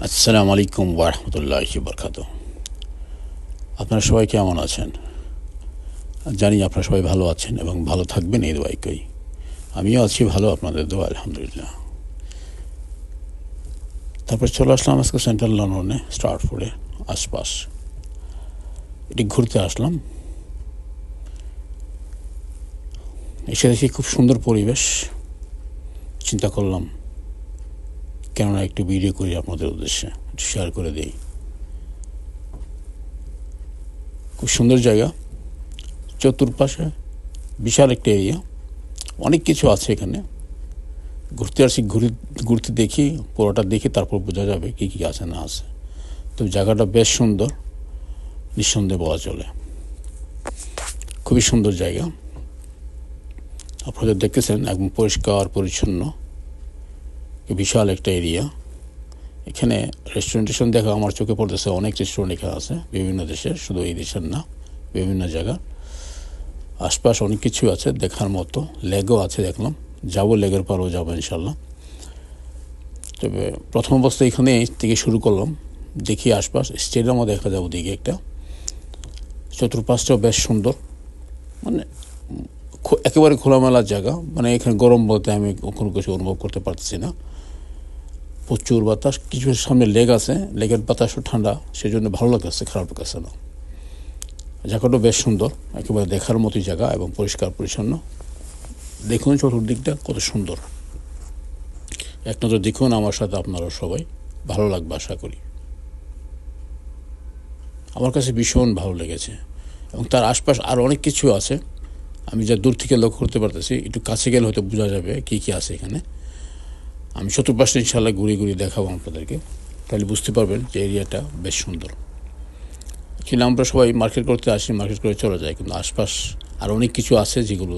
আসসালামু আলাইকুম ওয়া রাহমাতুল্লাহি ওয়া বারাকাতুহু। আপনারা সবাই কেমন আছেন? জানি আপনারা সবাই ভালো আছেন এবং ভালো থাকবেন এই দোয়াই করি। আমিও আছি ভালো, আপনাদের দোয়া আলহামদুলিল্লাহ। তারপর চলে আসলাম আজকে সেন্ট্রাল লন্ডনে স্টার্টফোর্ডে আশপাশ। এটি ঘুরতে আসলাম। এসে দেখি খুব সুন্দর পরিবেশ। চিন্তা করলাম কেননা একটু ভিডিও করি আপনাদের উদ্দেশ্যে, একটু শেয়ার করে দিই। খুব সুন্দর জায়গা, চতুর্পাশে বিশাল একটা এরিয়া, অনেক কিছু আছে এখানে। ঘুরতে আসি, ঘুরতে দেখি, পুরোটা দেখি, তারপর বোঝা যাবে কী কী আছে না আছে। তো জায়গাটা বেশ সুন্দর, নিঃসন্দেহে বলা চলে। খুবই সুন্দর জায়গা। আপনারা দেখতেছেন একদম পরিষ্কার পরিচ্ছন্ন, বিশাল একটা এরিয়া। এখানে রেস্টুরেন্টেশন দেখা আমার চোখে পড়তেছে, অনেক রেস্টুরেন্ট এখানে আছে বিভিন্ন দেশের, শুধু এই দেশের না, বিভিন্ন জায়গা। আশপাশ অনেক কিছু আছে দেখার মতো। লেগও আছে দেখলাম, যাবো, লেগের পরও যাবো ইনশাল্লাহ। তবে প্রথম অবস্থায় এখানে থেকে শুরু করলাম। দেখি আশপাশ, স্টেডিয়ামও দেখা যাবো দিকে একটা। চতুর্পাশটাও বেশ সুন্দর, মানে একেবারে খোলামেলা জায়গা। মানে এখানে গরম বলতে আমি কোনো কিছু অনুভব করতে পারতেছি না। প্রচুর বাতাস, কিছু সামনে লেগ আছে, লেগের বাতাসও ঠান্ডা, সেই জন্য ভালো লাগতেছে, খারাপ লাগতেছে না। জায়গাটাও বেশ সুন্দর, একেবারে দেখার মতোই জায়গা এবং পরিষ্কার পরিচ্ছন্ন। দেখুন চতুর্দিকটা কত সুন্দর। এক নজর দেখুন আমার সাথে, আপনারাও সবাই, ভালো লাগবে আশা করি। আমার কাছে ভীষণ ভালো লেগেছে। এবং তার আশপাশ আরও অনেক কিছু আছে, আমি যা দূর থেকে লক্ষ্য করতে পারতেছি। একটু কাছে গেলে হয়তো বোঝা যাবে কী কী আছে এখানে। আমি চতুর্পাশে ইনশাল্লাহ ঘুরিয়ে দেখাবো আপনাদেরকে, তাহলে বুঝতে পারবেন যে এরিয়াটা বেশ সুন্দর। অ্যাকচুয়ালি আমরা সবাই মার্কেট করতে আসি, মার্কেট করে চলে যাই, কিন্তু আশপাশ আর অনেক কিছু আছে যেগুলো